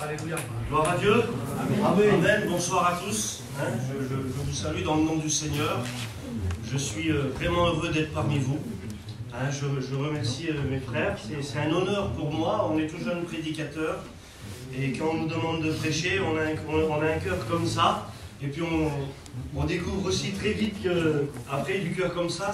Alléluia. Gloire à Dieu. Amen. Amen. Bonsoir à tous. Je vous salue dans le nom du Seigneur. Je suis vraiment heureux d'être parmi vous. Je remercie mes frères. C'est un honneur pour moi. On est tout jeunes prédicateurs. Et quand on nous demande de prêcher, on a un cœur comme ça. Et puis on découvre aussi très vite qu'après du cœur comme ça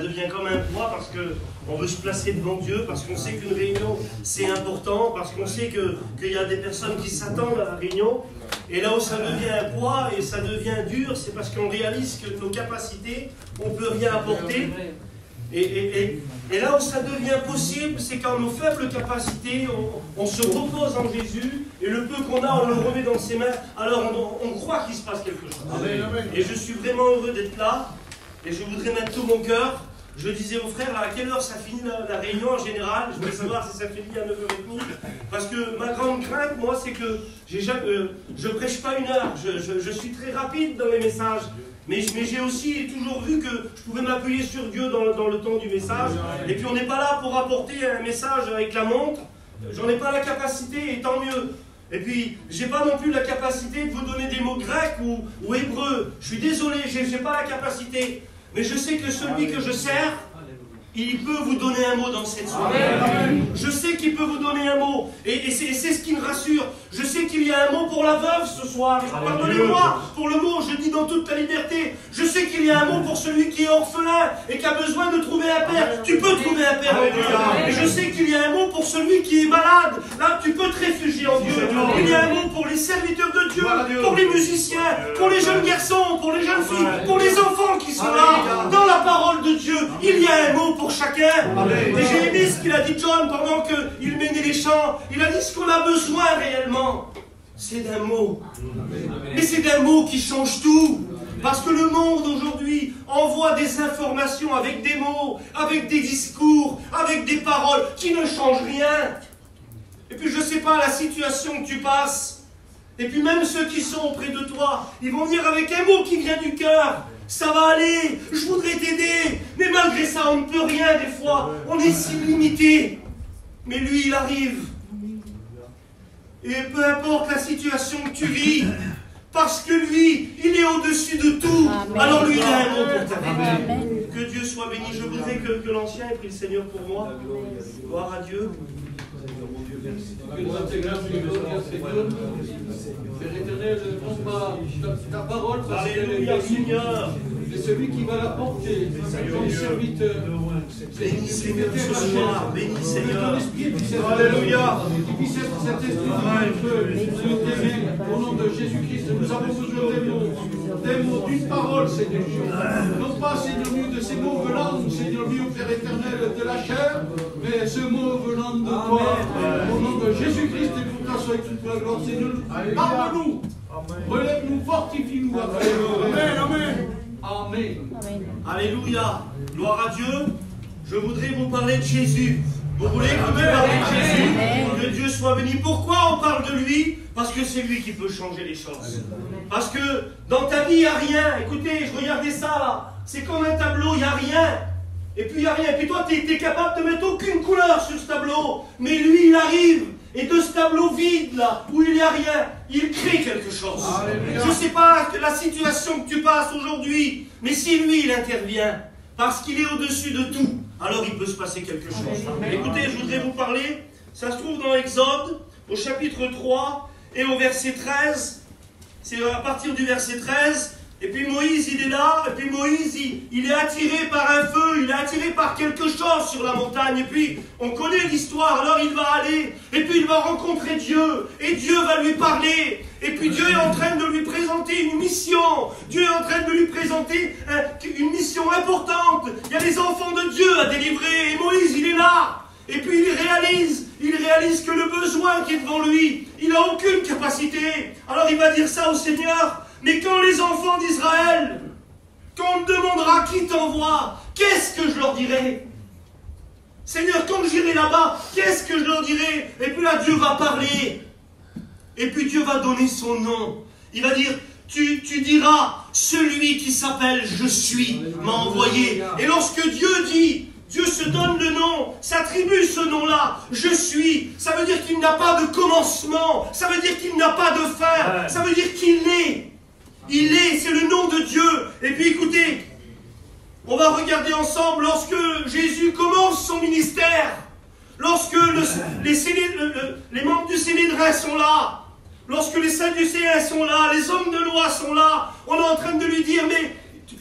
devient comme un poids parce qu'on veut se placer devant Dieu, parce qu'on sait qu'une réunion c'est important, parce qu'on sait qu'il y a des personnes qui s'attendent à la réunion. Et là où ça devient un poids et ça devient dur, c'est parce qu'on réalise que nos capacités, on ne peut rien apporter. Et là où ça devient possible, c'est quand nos faibles capacités, on se repose en Jésus, et le peu qu'on a, on le remet dans ses mains, alors on croit qu'il se passe quelque chose. Amen. Et je suis vraiment heureux d'être là, et je voudrais mettre tout mon cœur. Je disais aux frères, à quelle heure ça finit la réunion en général? Je voulais savoir si ça finit à 9h30, parce que ma grande crainte, moi, c'est que je prêche pas une heure, je suis très rapide dans les messages. Mais j'ai aussi toujours vu que je pouvais m'appuyer sur Dieu dans le temps du message. Et puis on n'est pas là pour apporter un message avec la montre. J'en ai pas la capacité, et tant mieux. Et puis, j'ai pas non plus la capacité de vous donner des mots grecs ou hébreux. Je suis désolé, j'ai pas la capacité. Mais je sais que celui que je sers, il peut vous donner un mot dans cette soirée. Je sais qu'il peut vous donner un mot. Et c'est ce qui me rassure. Je sais qu'il y a un mot pour la veuve ce soir. Pardonnez-moi pour le mot, je dis dans toute ta liberté. Je sais qu'il y a un mot pour celui qui est orphelin et qui a besoin de trouver un père. Tu peux trouver un père en Dieu. Et je sais qu'il y a un mot pour celui qui est malade. Là, tu peux te réfugier en Dieu. Il y a un mot pour les serviteurs de Dieu, pour les musiciens, pour les jeunes garçons, pour les jeunes filles, pour les enfants qui sont là. Dans la parole de Dieu, il y a un mot pour chacun. Et j'ai aimé ce qu'il a dit John pendant qu'il menait les chants. Il a dit ce qu'on a besoin réellement, c'est d'un mot. Mais c'est d'un mot qui change tout. Parce que le monde aujourd'hui envoie des informations avec des mots, avec des discours, avec des paroles qui ne changent rien. Et puis je ne sais pas la situation que tu passes. Et puis même ceux qui sont auprès de toi, ils vont venir avec un mot qui vient du cœur. Ça va aller, je voudrais t'aider, mais malgré ça, on ne peut rien des fois. On est si limité. Mais lui, il arrive. Et peu importe la situation que tu vis, parce que lui, il est au-dessus de tout. Amen. Alors lui, il a un mot pour ta vie. Que Dieu soit béni. Je voudrais que l'ancien ait pris le Seigneur pour moi. Gloire à Dieu. Père éternel, non pas ta parole, parce Alléluia, Seigneur. C'est celui qui va la porter, comme serviteur. Béni Seigneur ce soir, béni Seigneur. Alléluia. Cet esprit au nom de Jésus-Christ, nous avons besoin des mots, d'une parole, Seigneur. Non pas, Seigneur Dieu, de ces mots venant, Seigneur Dieu, Père éternel, de la chair, mais ce mot venant de toi, au nom de Jésus-Christ, et pour ta soit toute la gloire, Seigneur. Parle-nous, relève-nous, fortifie-nous. Amen, amen. Amen. Alléluia. Gloire à Dieu. Je voudrais vous parler de Jésus. Vous voulez que je vous parle de Jésus? Que Dieu soit béni. Pourquoi on parle de lui? Parce que c'est lui qui peut changer les choses. Parce que dans ta vie, il n'y a rien. Écoutez, je regardais ça là. C'est comme un tableau, il n'y a rien. Et puis il n'y a rien. Et puis toi, tu es capable de mettre aucune couleur sur ce tableau. Mais lui, il arrive. Et de ce tableau vide là, où il n'y a rien, il crée quelque chose. Je ne sais pas la situation que tu passes aujourd'hui, mais si lui, il intervient, parce qu'il est au-dessus de tout, alors il peut se passer quelque chose. Écoutez, je voudrais vous parler, ça se trouve dans Exode, au chapitre 3 et au verset 13. C'est à partir du verset 13. Et puis Moïse, il est là, et puis Moïse, il est attiré par un feu, il est attiré par quelque chose sur la montagne. Et puis, on connaît l'histoire, alors il va aller, et puis il va rencontrer Dieu, et Dieu va lui parler. Et puis Dieu est en train de lui présenter une mission. Dieu est en train de lui présenter une mission importante. Il y a les enfants de Dieu à délivrer, et Moïse, il est là. Et puis il réalise que le besoin qui est devant lui, il n'a aucune capacité. Alors il va dire ça au Seigneur. Mais quand les enfants d'Israël, quand on me demandera qui t'envoie, qu'est-ce que je leur dirai? Seigneur, quand j'irai là-bas, qu'est-ce que je leur dirai? Et puis là, Dieu va parler. Et puis Dieu va donner son nom. Il va dire, tu diras, celui qui s'appelle Je suis m'a envoyé. Et lorsque Dieu dit, Dieu se donne le nom, s'attribue ce nom-là. Je suis. Ça veut dire qu'il n'a pas de commencement. Ça veut dire qu'il n'a pas de fin. Ça veut dire qu'il est. Il est, c'est le nom de Dieu. Et puis écoutez, on va regarder ensemble lorsque Jésus commence son ministère. Lorsque les membres du Sénédrin sont là. Lorsque les Sadducéens sont là, les hommes de loi sont là. On est en train de lui dire, mais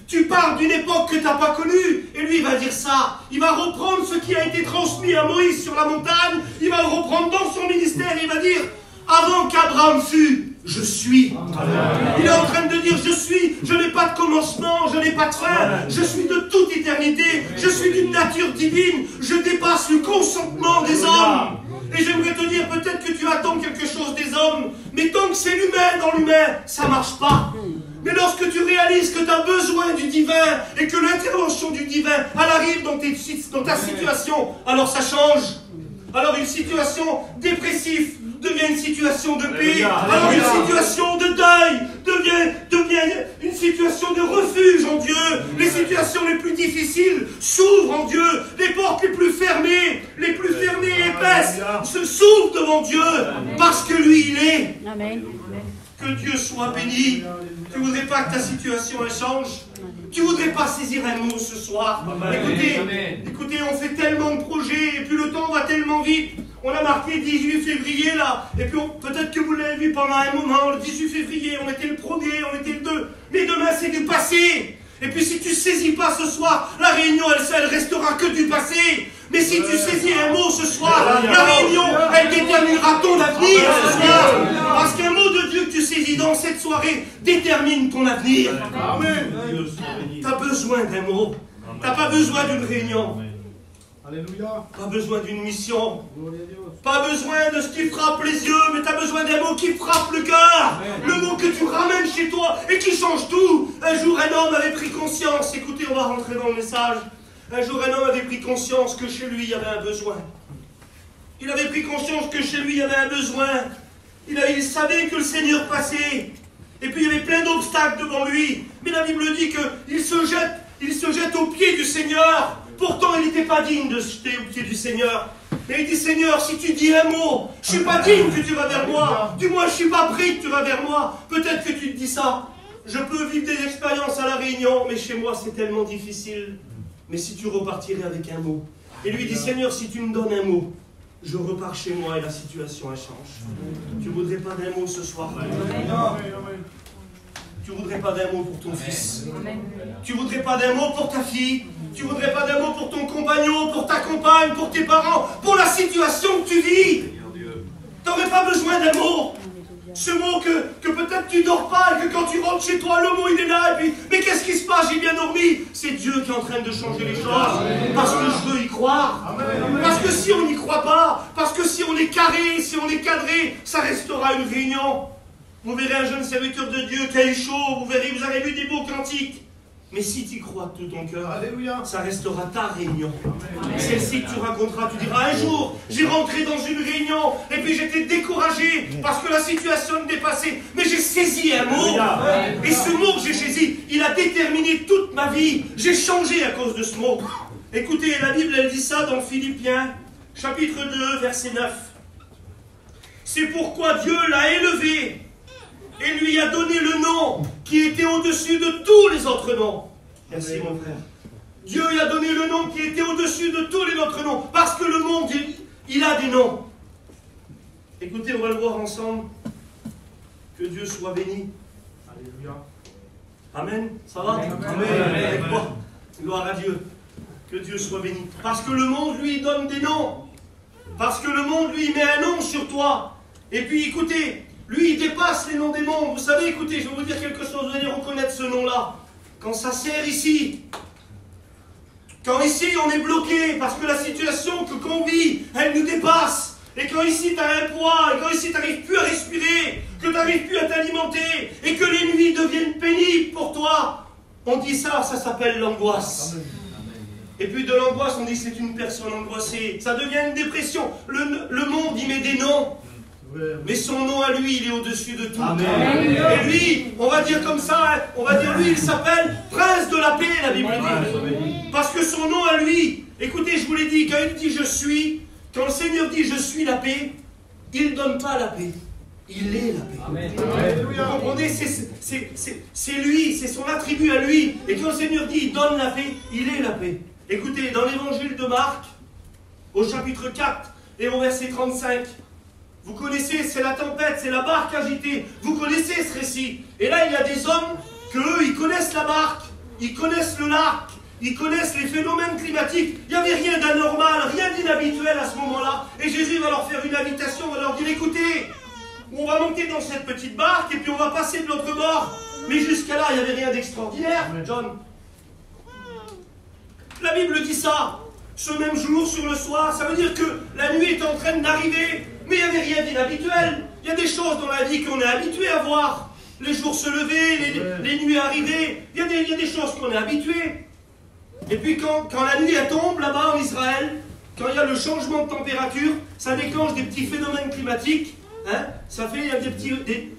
tu parles d'une époque que tu n'as pas connue. Et lui, il va dire ça. Il va reprendre ce qui a été transmis à Moïse sur la montagne. Il va le reprendre dans son ministère. Il va dire, avant qu'Abraham fût, je suis. Il est en train de dire, je suis. Je n'ai pas de commencement, je n'ai pas de fin. Je suis de toute éternité. Je suis d'une nature divine. Je dépasse le consentement des hommes. Et j'aimerais te dire, peut-être que tu attends quelque chose des hommes, mais tant que c'est l'humain dans l'humain, ça ne marche pas. Mais lorsque tu réalises que tu as besoin du divin et que l'intervention du divin, elle arrive dans ta situation, alors ça change. Alors une situation dépressive devient une situation de paix. Alors une situation de deuil devient une situation de refuge en Dieu. Les situations les plus difficiles s'ouvrent en Dieu. Les portes les plus fermées et épaisses s'ouvrent devant Dieu parce que lui il est. Amen. Que Dieu soit béni. Tu ne voudrais pas que ta situation elle change? Tu ne voudrais pas saisir un mot ce soir? Écoutez, on fait tellement de projets et puis le temps va tellement vite. On a marqué 18 février là, et puis peut-être que vous l'avez vu pendant un moment, le 18 février, on était le 1er, on était le 2, mais demain c'est du passé. Et puis si tu ne saisis pas ce soir, la réunion elle restera que du passé. Mais si tu saisis un mot ce soir, la réunion elle déterminera ton avenir ce soir. Parce qu'un mot de Dieu que tu saisis dans cette soirée détermine ton avenir. Amen. Tu as besoin d'un mot. Tu n'as pas besoin d'une réunion. Alléluia. Pas besoin d'une mission. Pas besoin de ce qui frappe les yeux, mais tu as besoin d'un mot qui frappe le cœur. Le mot que tu ramènes chez toi et qui change tout. Un jour, un homme avait pris conscience. Écoutez, on va rentrer dans le message. Un jour, un homme avait pris conscience que chez lui, il y avait un besoin. Il avait pris conscience que chez lui, il y avait un besoin. Il savait que le Seigneur passait. Et puis, il y avait plein d'obstacles devant lui. Mais la Bible dit qu'il se jette aux pieds du Seigneur. Pourtant, il n'était pas digne de se jeter aux pieds du Seigneur. Mais il dit, Seigneur, si tu dis un mot, je ne suis pas digne que tu vas vers moi. Du moins, je ne suis pas prêt que tu vas vers moi. Peut-être que tu te dis ça. Je peux vivre des expériences à la Réunion, mais chez moi, c'est tellement difficile. Mais si tu repartirais avec un mot. Et lui dit, Seigneur, si tu me donnes un mot, je repars chez moi et la situation, elle change. Tu ne voudrais pas d'un mot ce soir? Tu ne voudrais pas d'un mot pour ton fils? Tu ne voudrais pas d'un mot pour ta fille? Tu ne voudrais pas d'un mot pour ton compagnon, pour ta compagne, pour tes parents, pour la situation que tu vis? Tu n'aurais pas besoin d'un mot. Ce mot que peut-être tu ne dors pas et que quand tu rentres chez toi, le mot il est là et puis, mais qu'est-ce qui se passe? J'ai bien dormi. C'est Dieu qui est en train de changer les choses. Parce que je veux y croire. Parce que si on n'y croit pas, parce que si on est carré, si on est cadré, ça restera une réunion. Vous verrez un jeune serviteur de Dieu qui a eu chaud, vous verrez, vous avez lu des beaux cantiques. Mais si tu crois de tout ton cœur, ça restera ta réunion. Celle-ci que tu raconteras, tu diras, un jour, j'ai rentré dans une réunion, et puis j'étais découragé, parce que la situation me dépassait, mais j'ai saisi un mot. Et ce mot que j'ai saisi, il a déterminé toute ma vie. J'ai changé à cause de ce mot. Écoutez, la Bible, elle dit ça dans Philippiens, chapitre 2, verset 9. C'est pourquoi Dieu l'a élevé et lui a donné le nom qui était au-dessus de tous les autres noms. Merci mon frère. Dieu lui a donné le nom qui était au-dessus de tous les autres noms. Parce que le monde, il a des noms. Écoutez, on va le voir ensemble. Que Dieu soit béni. Alléluia. Amen. Ça va? Amen. Avec moi. Gloire à Dieu. Que Dieu soit béni. Parce que le monde, lui, donne des noms. Parce que le monde, lui, met un nom sur toi. Et puis, écoutez, lui, il dépasse les noms des mondes. Vous savez, écoutez, je vais vous dire quelque chose, vous allez reconnaître ce nom-là. Quand ça serre ici, quand ici on est bloqué parce que la situation qu'on vit, elle nous dépasse. Et quand ici tu as un poids, et quand ici tu n'arrives plus à respirer, que tu n'arrives plus à t'alimenter, et que les nuits deviennent pénibles pour toi, on dit ça s'appelle l'angoisse. Et puis de l'angoisse, on dit c'est une personne angoissée. Ça devient une dépression. Le monde, il met des noms. Mais son nom à lui, il est au-dessus de tout. Amen. Et lui, on va dire comme ça, hein, on va dire lui, il s'appelle Prince de la paix, la Bible dit. Parce que son nom à lui, Écoutez, je vous l'ai dit, quand il dit je suis, quand le Seigneur dit je suis la paix, il ne donne pas la paix. Il est la paix. Amen. Vous comprenez, c'est lui, c'est son attribut à lui. Et quand le Seigneur dit il donne la paix, il est la paix. Écoutez, dans l'évangile de Marc, au chapitre 4 et au verset 35, vous connaissez, c'est la tempête, c'est la barque agitée. Vous connaissez ce récit. Et là, il y a des hommes que eux, ils connaissent la barque, ils connaissent le lac, ils connaissent les phénomènes climatiques. Il n'y avait rien d'anormal, rien d'inhabituel à ce moment-là. Et Jésus va leur faire une invitation, va leur dire, écoutez, on va monter dans cette petite barque et puis on va passer de l'autre bord. Mais jusqu'à là, il n'y avait rien d'extraordinaire, John. La Bible dit ça. Ce même jour, sur le soir, ça veut dire que la nuit est en train d'arriver. Mais il n'y avait rien d'inhabituel. Il y a des choses dans la vie qu'on est habitué à voir. Les jours se lever, les nuits arriver. Il y a des choses qu'on est habitué. Et puis quand la nuit elle tombe là-bas en Israël, quand il y a le changement de température, ça déclenche des petits phénomènes climatiques. Hein, ça fait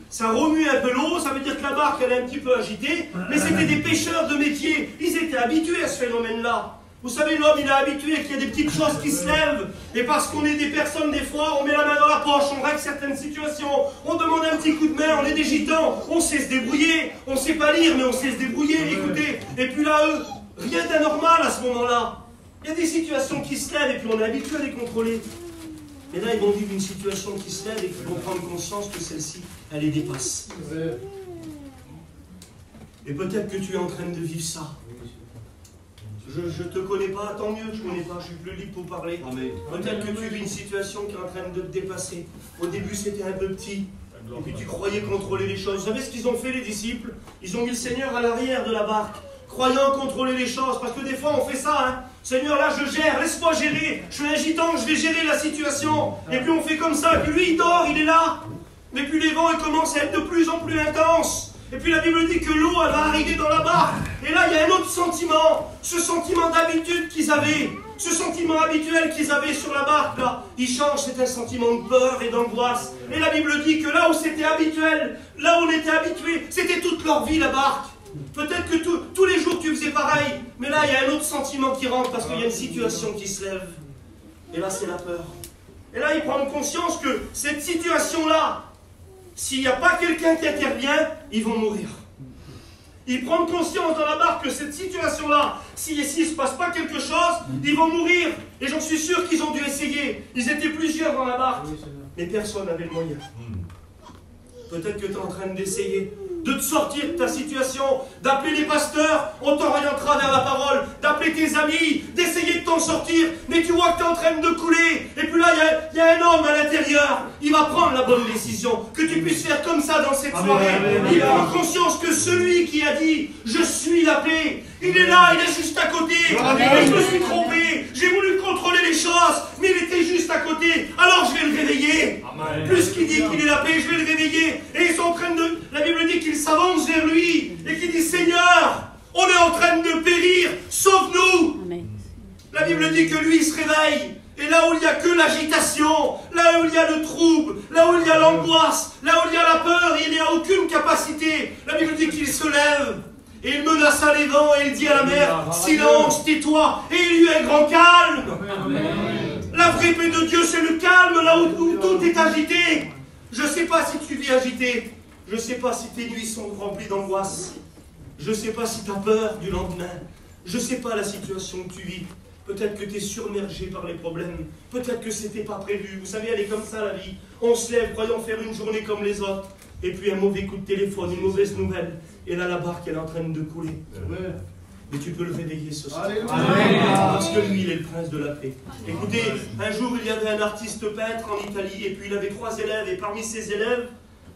ça remue un peu l'eau, ça veut dire que la barque elle est un petit peu agitée. Mais c'était des pêcheurs de métier. Ils étaient habitués à ce phénomène-là. Vous savez, l'homme, il est habitué qu'il y a des petites choses qui se lèvent. Et parce qu'on est des personnes, des fois, on met la main dans la poche, on règle certaines situations, on demande un petit coup de main, on est des gitans, on sait se débrouiller. On ne sait pas lire, mais on sait se débrouiller, écoutez. Et puis là, eux, rien d'anormal à ce moment-là. Il y a des situations qui se lèvent et puis on est habitué à les contrôler. Et là, ils vont vivre une situation qui se lève et ils vont prendre conscience que celle-ci, elle les dépasse. Et peut-être que tu es en train de vivre ça. Je ne te connais pas, tant mieux que je ne connais pas, je suis plus libre pour parler. Peut-être que tu vis une situation qui est en train de te dépasser. Au début, c'était un peu petit. Et puis tu croyais contrôler les choses. Vous savez ce qu'ils ont fait, les disciples? Ils ont mis le Seigneur à l'arrière de la barque, croyant contrôler les choses. Parce que des fois, on fait ça, hein. Seigneur, là, je gère, laisse-moi gérer. Je suis un gitan, je vais gérer la situation. Et puis on fait comme ça. Et puis lui, il dort, il est là. Mais puis les vents, ils commencent à être de plus en plus intenses. Et puis la Bible dit que l'eau, elle va arriver dans la barque. Et là, il y a un autre sentiment. Ce sentiment d'habitude qu'ils avaient. Ce sentiment habituel qu'ils avaient sur la barque, là, il change. C'est un sentiment de peur et d'angoisse. Et la Bible dit que là où c'était habituel, là où on était habitué, c'était toute leur vie, la barque. Peut-être que tous les jours, tu faisais pareil. Mais là, il y a un autre sentiment qui rentre parce qu'il y a une situation qui se lève. Et là, c'est la peur. Et là, ils prennent conscience que cette situation-là, s'il n'y a pas quelqu'un qui intervient, ils vont mourir. Ils prennent conscience dans la barque que cette situation-là, s'il ne se passe pas quelque chose, ils vont mourir. Et j'en suis sûr qu'ils ont dû essayer. Ils étaient plusieurs dans la barque, mais personne n'avait le moyen. Peut-être que tu es en train d'essayer de te sortir de ta situation, d'appeler les pasteurs, on t'orientera vers la parole, d'appeler tes amis, d'essayer de t'en sortir, mais tu vois que tu es en train de couler, et puis là, il y a un homme à l'intérieur, il va prendre la bonne décision, que tu puisses faire comme ça dans cette soirée. Il prend conscience que celui qui a dit « Je suis la paix », il est là, il est juste à côté, et je me suis trompé, j'ai voulu contrôler les choses, mais il était juste à côté, alors je vais le réveiller. Plus qu'il dit qu'il est la paix, je vais le réveiller, et ils sont en train de... La Bible dit qu'il s'avance vers lui et qui dit Seigneur, on est en train de périr, sauve-nous. La Bible dit que lui il se réveille et là où il n'y a que l'agitation, là où il y a le trouble, là où il y a l'angoisse, là où il y a la peur, il n'y a aucune capacité. La Bible dit qu'il se lève et il menaça les vents et il dit à la mer silence, tais-toi, et il y eut un grand calme. La vraie paix de Dieu c'est le calme là où tout est agité. Je ne sais pas si tu vis agité. Je ne sais pas si tes nuits sont remplies d'angoisse. Je ne sais pas si tu as peur du lendemain. Je ne sais pas la situation que tu vis. Peut-être que tu es submergé par les problèmes. Peut-être que ce n'était pas prévu. Vous savez, elle est comme ça la vie. On se lève croyant faire une journée comme les autres. Et puis un mauvais coup de téléphone, une mauvaise nouvelle. Et là, la barque, elle est en train de couler. Mais tu peux le réveiller ce soir. Parce que lui, il est le prince de la paix. Écoutez, un jour, il y avait un artiste peintre en Italie. Et puis il avait 3 élèves. Et parmi ses élèves,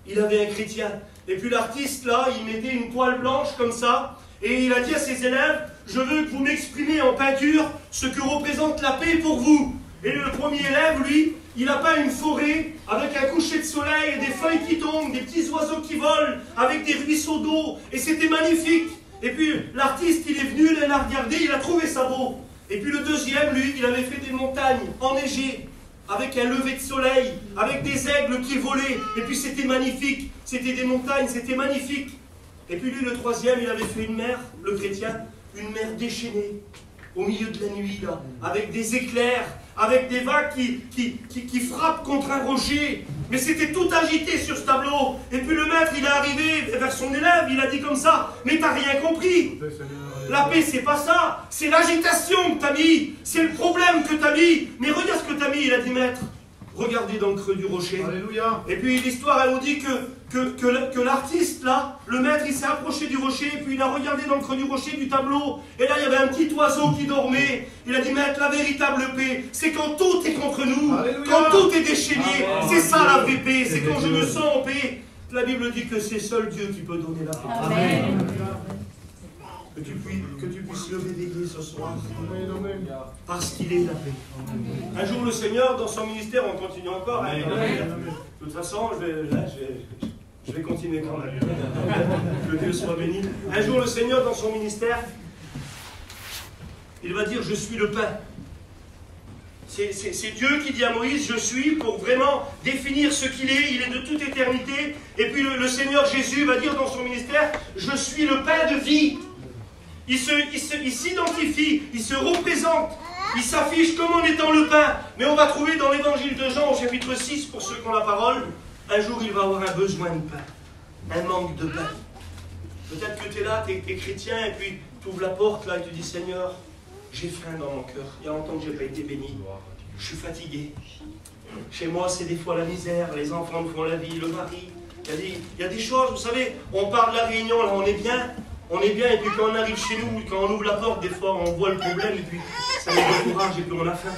il avait un chrétien. Et puis l'artiste, là, il mettait une toile blanche comme ça. Et il a dit à ses élèves, je veux que vous m'exprimiez en peinture ce que représente la paix pour vous. Et le premier élève, lui, il a peint une forêt avec un coucher de soleil, des feuilles qui tombent, des petits oiseaux qui volent, avec des ruisseaux d'eau. Et c'était magnifique. Et puis l'artiste, il est venu, il l'a regardé, il a trouvé ça beau. Et puis le deuxième, lui, il avait fait des montagnes enneigées, avec un lever de soleil, avec des aigles qui volaient, et puis c'était magnifique, c'était des montagnes, c'était magnifique. Et puis lui, le troisième, il avait fait une mer, le chrétien, une mer déchaînée, au milieu de la nuit, là, avec des éclairs, avec des vagues qui frappent contre un rocher. Mais c'était tout agité sur ce tableau. Et puis le maître, il est arrivé vers son élève, il a dit comme ça, mais t'as rien compris. La paix, c'est pas ça, c'est l'agitation que t'as mis, c'est le problème que t'as mis. Mais regarde ce que t'as mis, il a dit, maître. Regardez dans le creux du rocher. Alléluia. Et puis l'histoire, elle nous dit que l'artiste, là, le maître, il s'est approché du rocher, et puis il a regardé dans le creux du rocher du tableau. Et là, il y avait un petit oiseau qui dormait. Il a dit, maître, la véritable paix, c'est quand tout est contre nous, Alléluia. quand tout est déchaîné. C'est ça la vraie paix, c'est quand je me sens en paix. La Bible dit que c'est seul Dieu qui peut donner la paix. Amen. Que tu puisses le réveiller ce soir. Parce qu'il est la paix. Un jour, le Seigneur, dans son ministère, on continue encore. Hein, de toute façon, je vais continuer quand même. Que Dieu soit béni. Un jour, le Seigneur, dans son ministère, il va dire, je suis le pain. C'est Dieu qui dit à Moïse, je suis, pour vraiment définir ce qu'il est. Il est de toute éternité. Et puis le Seigneur Jésus va dire dans son ministère, je suis le pain de vie. Il s'identifie, il se représente, il s'affiche comme en étant le pain. Mais on va trouver dans l'évangile de Jean, au chapitre 6, pour ceux qui ont la parole, un jour il va avoir un besoin de pain, un manque de pain. Peut-être que tu es là, tu es chrétien, et puis tu ouvres la porte là et tu dis, Seigneur, j'ai faim dans mon cœur. Il y a longtemps que je n'ai pas été béni. Je suis fatigué. Chez moi, c'est des fois la misère, les enfants me font la vie, le mari. Il y a des choses, vous savez, on part de la réunion, là on est bien. Et puis quand on arrive chez nous, quand on ouvre la porte, des fois on voit le problème, et puis ça nous décourage, et puis on a faim.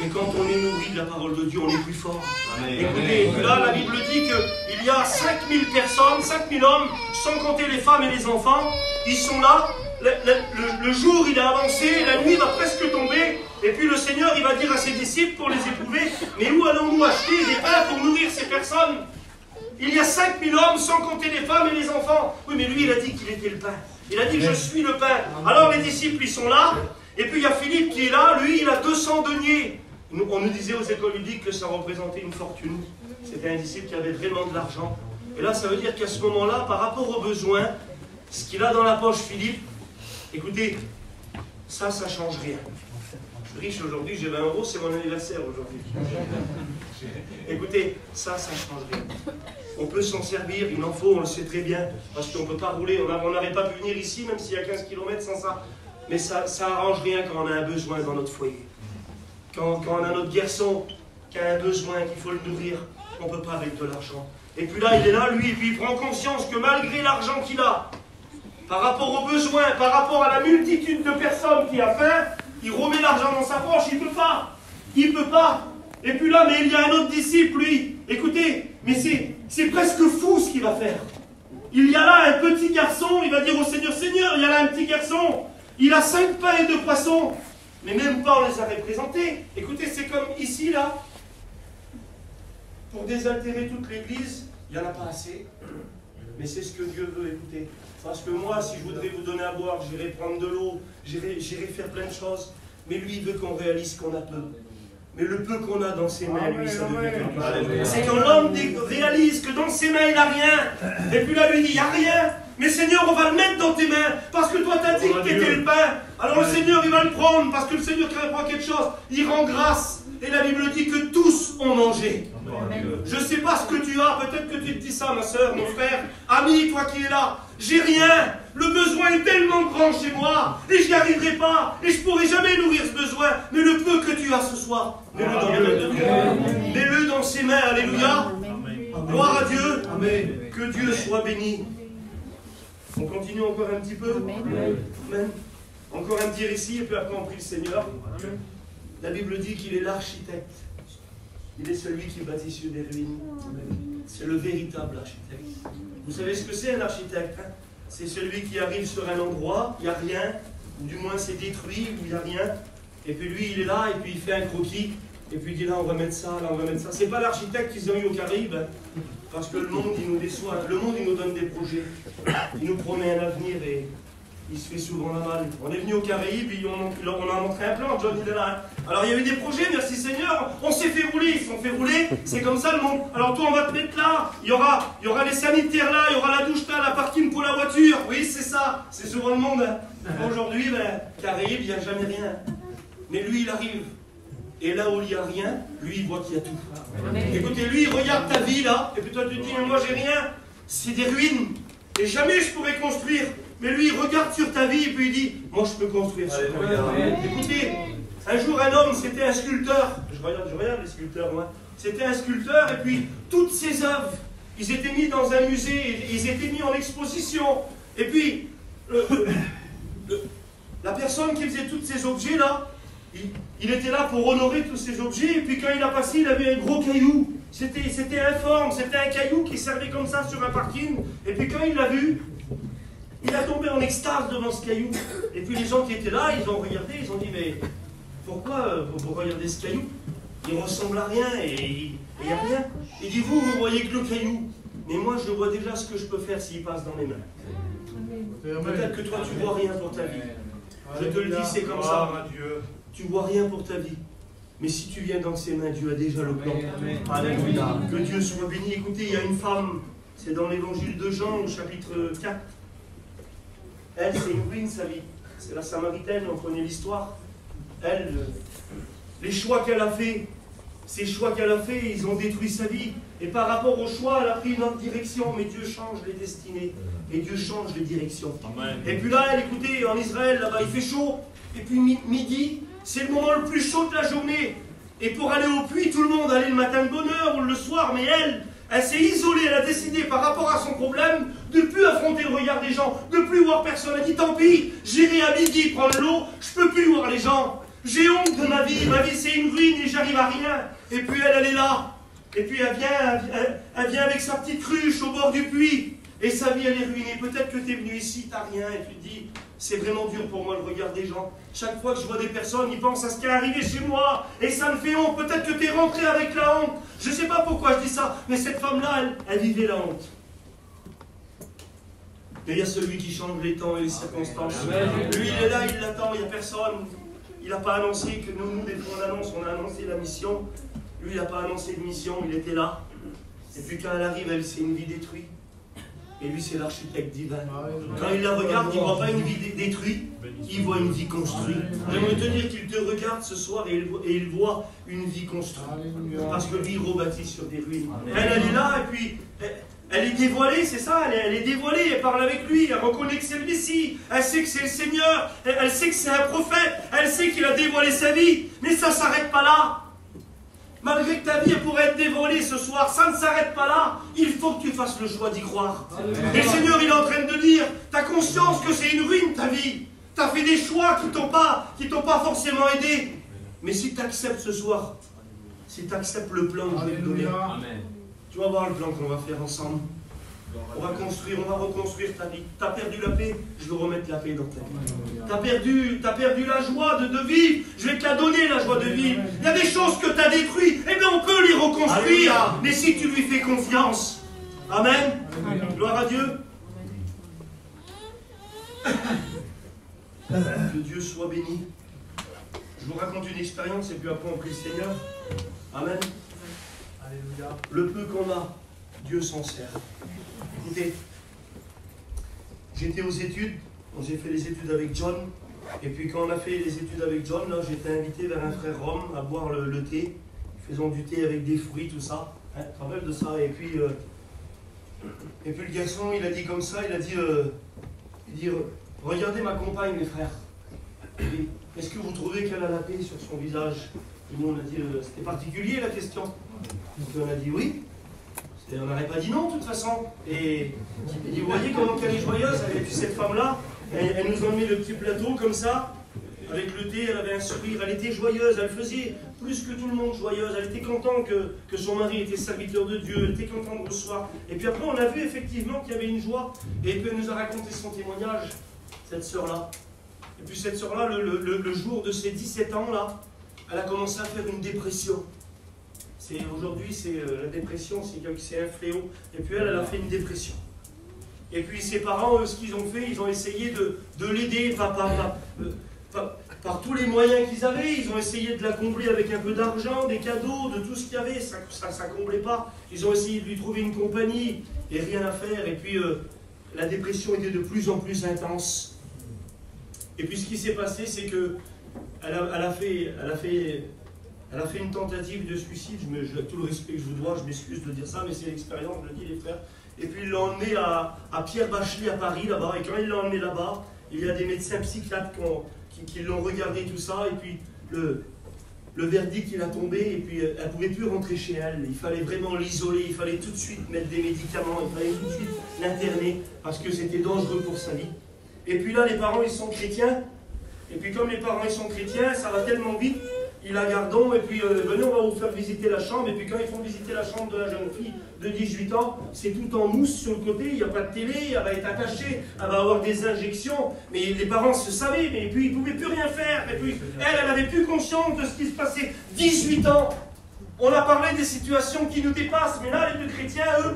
Mais quand on est nourri de la parole de Dieu, on est plus fort. Écoutez, là, la Bible dit qu'il y a 5000 personnes, 5000 hommes, sans compter les femmes et les enfants, ils sont là, le jour il a avancé, la nuit va presque tomber, et puis le Seigneur il va dire à ses disciples pour les éprouver, mais où allons-nous acheter des pains pour nourrir ces personnes? Il y a 5000 hommes, sans compter les femmes et les enfants. Oui, mais lui, il a dit qu'il était le pain. Il a dit, je suis le pain. Alors les disciples, ils sont là. Et puis il y a Philippe qui est là. Lui, il a 200 deniers. On nous disait aux écoles bibliques que ça représentait une fortune. C'était un disciple qui avait vraiment de l'argent. Et là, ça veut dire qu'à ce moment-là, par rapport aux besoins, ce qu'il a dans la poche, Philippe, écoutez, ça change rien. Je suis riche aujourd'hui, j'ai 20 €, c'est mon anniversaire aujourd'hui. Écoutez, ça change rien. On peut s'en servir, il en faut, on le sait très bien, parce qu'on ne peut pas rouler, on n'aurait pas pu venir ici, même s'il y a 15 km sans ça. Mais ça arrange rien quand on a un besoin dans notre foyer. Quand on a notre garçon qui a un besoin, qu'il faut le nourrir, on ne peut pas avec de l'argent. Et puis là, il est là, lui, et puis il prend conscience que malgré l'argent qu'il a, par rapport aux besoins, par rapport à la multitude de personnes qui a faim, il remet l'argent dans sa poche, il ne peut pas. Il ne peut pas. Et puis là, mais il y a un autre disciple, lui. Écoutez, mais c'est presque fou ce qu'il va faire. Il y a là un petit garçon, il va dire au Seigneur, Seigneur, il y a là un petit garçon, il a 5 pains et 2 poissons. Mais même pas on les avait présentés. Écoutez, c'est comme ici, là. Pour désaltérer toute l'église, il n'y en a pas assez. Mais c'est ce que Dieu veut, écoutez. Parce que moi, si je voudrais vous donner à boire, j'irai prendre de l'eau, j'irai faire plein de choses. Mais lui, il veut qu'on réalise qu'on a peu. Mais le peu qu'on a dans ses mains, lui, ça devient quelque chose. C'est quand l'homme réalise que dans ses mains, il n'a rien. Et puis là, lui dit, il n'y a rien. Mais Seigneur, on va le mettre dans tes mains. Parce que toi, tu as dit que tu étais le pain. Alors le Seigneur, il va le prendre. Parce que le Seigneur, quand il prend quelque chose, il rend grâce. Et la Bible dit que tous ont mangé. Je ne sais pas ce que tu as. Peut-être que tu te dis ça, ma soeur, mon frère. Ami, toi qui es là. J'ai rien. Le besoin est tellement grand chez moi. Et je n'y arriverai pas. Et je ne pourrai jamais nourrir ce besoin. Mais le peu que tu as ce soir, mets-le dans les mains de Dieu. Mets-le dans ses mains. Alléluia. Gloire à Dieu. Que Dieu soit béni. On continue encore un petit peu. Amen. Encore un petit récit et puis après on prie le Seigneur. La Bible dit qu'il est l'architecte. Il est celui qui bâtit sur des ruines. C'est le véritable architecte. Vous savez ce que c'est un architecte, hein? C'est celui qui arrive sur un endroit, il n'y a rien, ou du moins c'est détruit, où il n'y a rien. Et puis lui il est là et puis il fait un croquis. Et puis il dit là on va mettre ça, là on va mettre ça. C'est pas l'architecte qu'ils ont eu aux Caraïbes. Hein? Parce que le monde il nous déçoit. Le monde il nous donne des projets. Il nous promet un avenir et il se fait souvent la malle. On est venu aux Caraïbes, on a montré un plan, John il est là. Alors il y avait des projets, merci Seigneur, on s'est fait rouler, ils se sont fait rouler, c'est comme ça le monde. Alors toi on va te mettre là, il y aura les sanitaires là, il y aura la douche là, la parking pour la voiture. Oui c'est ça, c'est souvent le monde. Aujourd'hui, Caraïbes, il n'y a jamais rien. Mais lui il arrive. Et là où il n'y a rien, lui il voit qu'il y a tout. Écoutez, lui il regarde ta vie là, et puis toi tu te dis, mais moi j'ai rien, c'est des ruines, et jamais je pourrais construire. Mais lui il regarde sur ta vie et puis il dit, moi je peux construire sur ta vie. Écoutez, un jour un homme, c'était un sculpteur, je regarde les sculpteurs moi, c'était un sculpteur et puis toutes ses œuvres, ils étaient mis dans un musée, et ils étaient mis en exposition. Et puis, la personne qui faisait tous ces objets là, il était là pour honorer tous ces objets, et puis quand il a passé, il avait un gros caillou. C'était informe, c'était un caillou qui servait comme ça sur un parking. Et puis quand il l'a vu, il a tombé en extase devant ce caillou. Et puis les gens qui étaient là, ils ont regardé, ils ont dit, mais pourquoi vous regardez ce caillou? Il ressemble à rien et il n'y a rien. Il dit, vous voyez que le caillou. Mais moi, je vois déjà ce que je peux faire s'il passe dans mes mains. Peut-être que toi, tu vois rien pour ta vie. Je te le dis, c'est comme ça. Tu vois rien pour ta vie. Mais si tu viens dans ses mains, Dieu a déjà le plan. Alléluia. Que Dieu soit béni. Écoutez, il y a une femme, c'est dans l'évangile de Jean, au chapitre 4. Elle, c'est une ruine, sa vie. C'est la Samaritaine, on connaît l'histoire. Elle, les choix qu'elle a fait, ces choix qu'elle a fait, ils ont détruit sa vie. Et par rapport au choix, elle a pris une autre direction. Mais Dieu change les destinées. Et Dieu change les directions. Amen. Et puis là, elle, écoutez, en Israël, là-bas, il fait chaud. Et puis midi, c'est le moment le plus chaud de la journée. Et pour aller au puits, tout le monde allait le matin de bonne heure ou le soir. Mais elle s'est isolée. Elle a décidé par rapport à son problème de ne plus affronter le regard des gens, de ne plus voir personne. Elle a dit, tant pis, j'irai à midi prendre l'eau, je ne peux plus voir les gens. J'ai honte de ma vie c'est une ruine et j'arrive à rien. Et puis elle est là. Et puis elle vient avec sa petite cruche au bord du puits. Et sa vie, elle est ruinée. Peut-être que tu es venu ici, tu n'as rien, et tu te dis, c'est vraiment dur pour moi le regard des gens. Chaque fois que je vois des personnes, ils pensent à ce qui est arrivé chez moi, et ça me fait honte. Peut-être que tu es rentré avec la honte. Je ne sais pas pourquoi je dis ça, mais cette femme-là, elle vivait la honte. Mais il y a celui qui change les temps et les circonstances. Lui, il est là, il l'attend, il n'y a personne. Il n'a pas annoncé que nous, dès qu'on annonce, on a annoncé la mission. Lui, il n'a pas annoncé de mission, il était là. Et puis quand elle arrive, elle, c'est une vie détruite. Et lui, c'est l'architecte divin. Quand il la regarde, il ne voit pas une vie détruite, il voit une vie construite. J'aimerais te dire qu'il te regarde ce soir et il voit une vie construite. Parce que lui, il rebâtit sur des ruines. Elle est là, et puis, elle est dévoilée, c'est ça, elle est dévoilée, elle parle avec lui, elle reconnaît que c'est le Messie, elle sait que c'est le Seigneur, elle sait que c'est un prophète, elle sait qu'il a dévoilé sa vie. Mais ça ne s'arrête pas là. Malgré que ta vie pourrait être dévoilée ce soir, ça ne s'arrête pas là. Il faut que tu fasses le choix d'y croire. Et le Seigneur, il est en train de dire, tu as conscience que c'est une ruine ta vie. Tu as fait des choix qui t'ont pas forcément aidé. Mais si tu acceptes ce soir, si tu acceptes le plan que je vais te donner, tu vas voir le plan qu'on va faire ensemble. On va reconstruire ta vie. Tu as perdu la paix, je vais remettre la paix dans ta vie. Tu as perdu la joie de vivre, je vais te la donner, la joie de vivre. Il y a des choses que tu as détruites, eh bien on peut les reconstruire. Alléluia. Mais si tu lui fais confiance. Amen. Gloire à Dieu. Que Dieu soit béni. Je vous raconte une expérience et puis après on prie le Seigneur. Amen. Alléluia. Le peu qu'on a, Dieu s'en sert. Écoutez, j'étais aux études, j'ai fait les études avec John, et puis quand on a fait les études avec John, là, j'étais invité vers un frère Rome à boire le thé. Faisons du thé avec des fruits, tout ça. Hein, tu te rappelles de ça? Et puis le garçon, il a dit comme ça, il dit regardez ma compagne, mes frères. Est-ce que vous trouvez qu'elle a la paix sur son visage? Et nous, on a dit, c'était particulier la question. Donc on a dit oui. Et on n'aurait pas dit non, de toute façon. Et il dit, vous voyez comment elle est joyeuse. Et puis cette femme-là, elle nous a mis le petit plateau comme ça, avec le thé, elle avait un sourire, elle était joyeuse, elle faisait plus que tout le monde joyeuse. Elle était contente que son mari était serviteur de Dieu, elle était contente de recevoir. Et puis après, on a vu effectivement qu'il y avait une joie. Et puis elle nous a raconté son témoignage, cette sœur-là. Et puis cette sœur-là, le jour de ses 17 ans-là, elle a commencé à faire une dépression. Aujourd'hui, la dépression, c'est un fléau. Et puis elle a fait une dépression. Et puis ses parents, eux, ce qu'ils ont fait, ils ont essayé de l'aider par tous les moyens qu'ils avaient. Ils ont essayé de la combler avec un peu d'argent, des cadeaux, de tout ce qu'il y avait. Ça ne comblait pas. Ils ont essayé de lui trouver une compagnie et rien à faire. Et puis la dépression était de plus en plus intense. Et puis ce qui s'est passé, c'est que elle a fait une tentative de suicide. Tout le respect que je vous dois, je m'excuse de dire ça, mais c'est l'expérience, je le dis les frères. Et puis ils l'ont emmené à Pierre Bachelet à Paris, là-bas. Et quand ils l'ont emmené là-bas, il y a des médecins psychiatres qui l'ont regardé tout ça. Et puis le verdict, il a tombé. Et puis elle ne pouvait plus rentrer chez elle. Il fallait vraiment l'isoler. Il fallait tout de suite mettre des médicaments. Il fallait tout de suite l'interner parce que c'était dangereux pour sa vie. Et puis là, les parents, ils sont chrétiens. Et puis comme les parents, ils sont chrétiens, ça va tellement vite. Ils la gardent, et puis venez, on va vous faire visiter la chambre. Et puis quand ils font visiter la chambre de la jeune fille de 18 ans, c'est tout en mousse sur le côté, il n'y a pas de télé, elle va être attachée, elle va avoir des injections. Mais les parents se savaient, mais puis ils ne pouvaient plus rien faire. Et puis elle n'avait plus conscience de ce qui se passait. 18 ans. On a parlé des situations qui nous dépassent, mais là, les deux chrétiens, eux,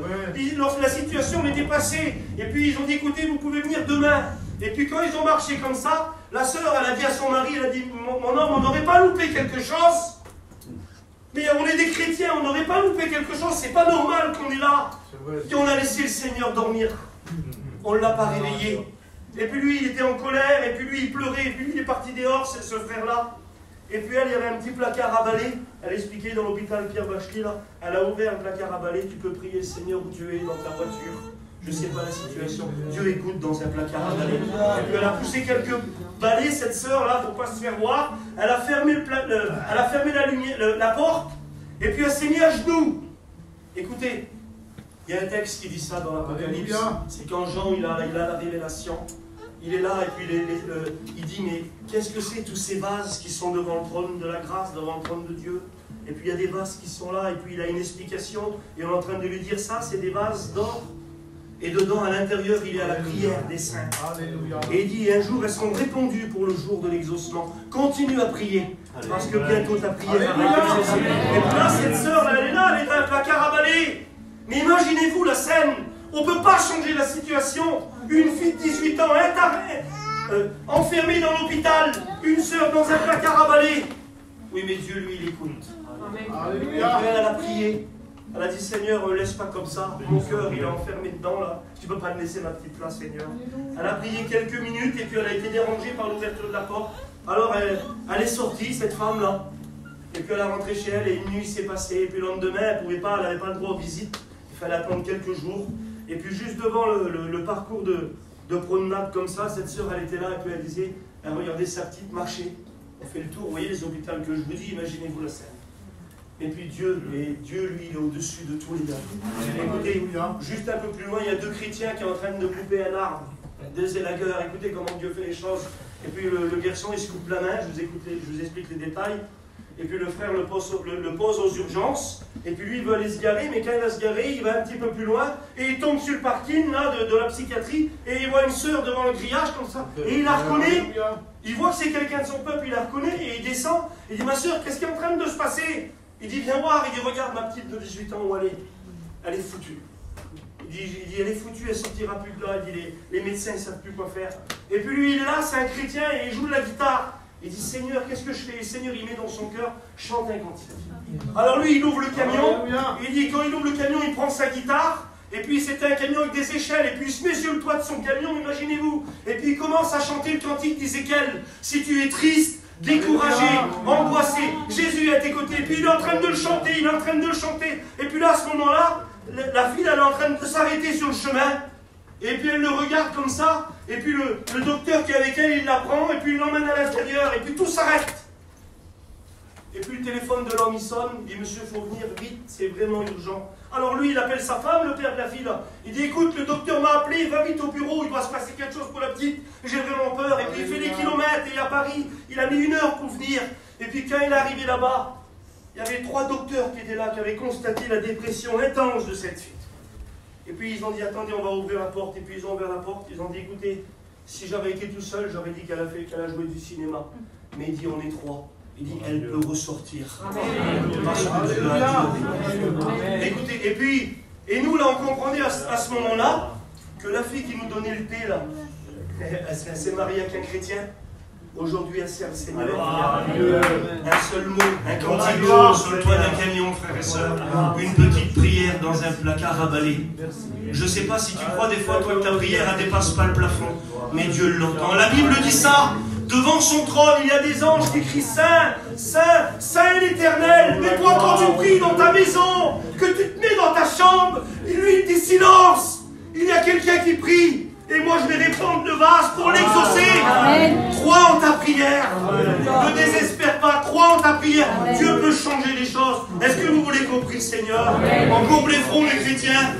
la situation les dépassait. Et puis ils ont dit, écoutez, vous pouvez venir demain. Et puis quand ils ont marché comme ça, la sœur, elle a dit à son mari, elle a dit, mon homme, on n'aurait pas loupé quelque chose. Mais on est des chrétiens, on n'aurait pas loupé quelque chose, c'est pas normal qu'on est là. Et on a laissé le Seigneur dormir. On ne l'a pas réveillé. Et puis lui, il était en colère, et puis lui, il pleurait, et puis lui, il est parti dehors, ce frère-là. Et puis elle, il y avait un petit placard à balai. Elle expliquait dans l'hôpital Pierre Bachelet, là, elle a ouvert un placard à balai, tu peux prier le Seigneur où tu es dans ta voiture. Je ne sais pas la situation. Dieu écoute dans un placard à balai. Et puis elle a poussé quelques balais, cette sœur-là, pour ne pas se faire voir. Elle a fermé, elle a fermé la porte, et puis elle s'est mise à genoux. Écoutez, il y a un texte qui dit ça dans l'Apocalypse. C'est quand Jean, il a la révélation. Il est là, et puis il dit, mais qu'est-ce que c'est tous ces vases qui sont devant le trône de la grâce, devant le trône de Dieu? Et puis il y a des vases qui sont là, et puis il a une explication, et on est en train de lui dire ça, c'est des vases d'or. Et dedans, à l'intérieur, il y a la prière des saints. Et il dit, un jour, elles seront répondues pour le jour de l'exaucement. Continue à prier, parce que bientôt ta prière va être exaucée. Et puis là, cette sœur, elle est là, elle est dans un placard à balai. Mais imaginez-vous la scène. On ne peut pas changer la situation. Une fille de 18 ans, enfermée dans l'hôpital, une sœur dans un placard à balai. Oui, mais Dieu, lui, il écoute. Et puis elle a prié. Elle a dit, Seigneur, laisse pas comme ça. Mon cœur, il est enfermé dedans, là. Tu ne peux pas me laisser ma petite place, Seigneur. Elle a prié quelques minutes, et puis elle a été dérangée par l'ouverture de la porte. Alors, elle est sortie, cette femme-là. Et puis elle est rentrée chez elle, et une nuit s'est passée. Et puis le lendemain, elle n'avait pas le droit aux visites. Il fallait attendre quelques jours. Et puis juste devant le parcours de promenade comme ça, cette sœur, elle était là, et puis elle disait, elle regardait sa petite marcher. On fait le tour, vous voyez les hôpitaux que je vous dis, imaginez-vous la scène. Et puis Dieu, lui, il est au-dessus de tous les gars. Écoutez, juste un peu plus loin, il y a deux chrétiens qui sont en train de couper un arbre. Deux élagueurs, écoutez comment Dieu fait les choses. Et puis le garçon, il se coupe la main, je vous explique les détails. Et puis le frère le pose aux urgences. Et puis lui, il veut aller se garer, mais quand il va se garer, il va un petit peu plus loin. Et il tombe sur le parking là, de la psychiatrie. Et il voit une sœur devant le grillage comme ça. Et il la reconnaît. Il voit que c'est quelqu'un de son peuple, il la reconnaît. Et il descend. Il dit, ma sœur, qu'est-ce qui est en train de se passer? Il dit, viens voir. Il dit, regarde ma petite de 18 ans où elle est. Elle est foutue. Il dit, elle est foutue, elle ne sortira plus de là. Il dit, les médecins ne savent plus quoi faire. Et puis lui, il est là, c'est un chrétien, et il joue de la guitare. Il dit, Seigneur, qu'est-ce que je fais? Et Seigneur, il met dans son cœur, chante un cantique. Alors lui, il ouvre le camion. Il dit, quand il ouvre le camion, il prend sa guitare. Et puis c'était un camion avec des échelles. Et puis il se met sur le toit de son camion, imaginez-vous. Et puis il commence à chanter le cantique d'Ézéchiel. Si tu es triste, découragé, angoissé, Jésus est à tes côtés. Et puis il est en train de le chanter, il est en train de le chanter. Et puis là, à ce moment-là, la fille, elle est en train de s'arrêter sur le chemin. Et puis elle le regarde comme ça. Et puis le docteur qui est avec elle, il la prend. Et puis il l'emmène à l'intérieur. Et puis tout s'arrête. Et puis le téléphone de l'homme, il sonne. Il dit, monsieur, il faut venir vite, c'est vraiment urgent. Alors lui, il appelle sa femme, le père de la fille, là. Il dit, écoute, le docteur m'a appelé, il va vite au bureau, il doit se passer quelque chose pour la petite. J'ai vraiment peur. Et puis il fait des kilomètres, et il est à Paris. Il a mis 1 heure pour venir. Et puis quand il est arrivé là-bas, il y avait 3 docteurs qui étaient là, qui avaient constaté la dépression intense de cette fille. Et puis ils ont dit, attendez, on va ouvrir la porte. Et puis ils ont ouvert la porte, ils ont dit, écoutez, si j'avais été tout seul, j'aurais dit qu'elle a joué du cinéma. Mais il dit, on est 3. Il dit, elle peut ressortir. Écoutez, et nous là, on comprenait à ce moment-là que la fille qui nous donnait le thé, là, elle s'est mariée avec un chrétien. Aujourd'hui, elle sert le Seigneur. Un seul mot, un cantique sur le toit d'un camion, frères et sœurs. Une petite prière dans un placard à balai. Je ne sais pas si tu crois des fois, toi, que ta prière ne dépasse pas le plafond. Mais Dieu l'entend. La Bible dit ça. Devant son trône, il y a des anges qui crient Saint, Saint, Saint l'Éternel. Mais toi, quand tu pries dans ta maison, que tu te mets dans ta chambre, lui, il dit silence. Il y a quelqu'un qui prie. Et moi, je vais répondre le vase pour l'exaucer. Crois en ta prière. Ne désespère pas. Crois en ta prière. Dieu peut changer les choses. Est-ce que vous voulez qu'on prie le Seigneur? On courbe les fronts, les chrétiens.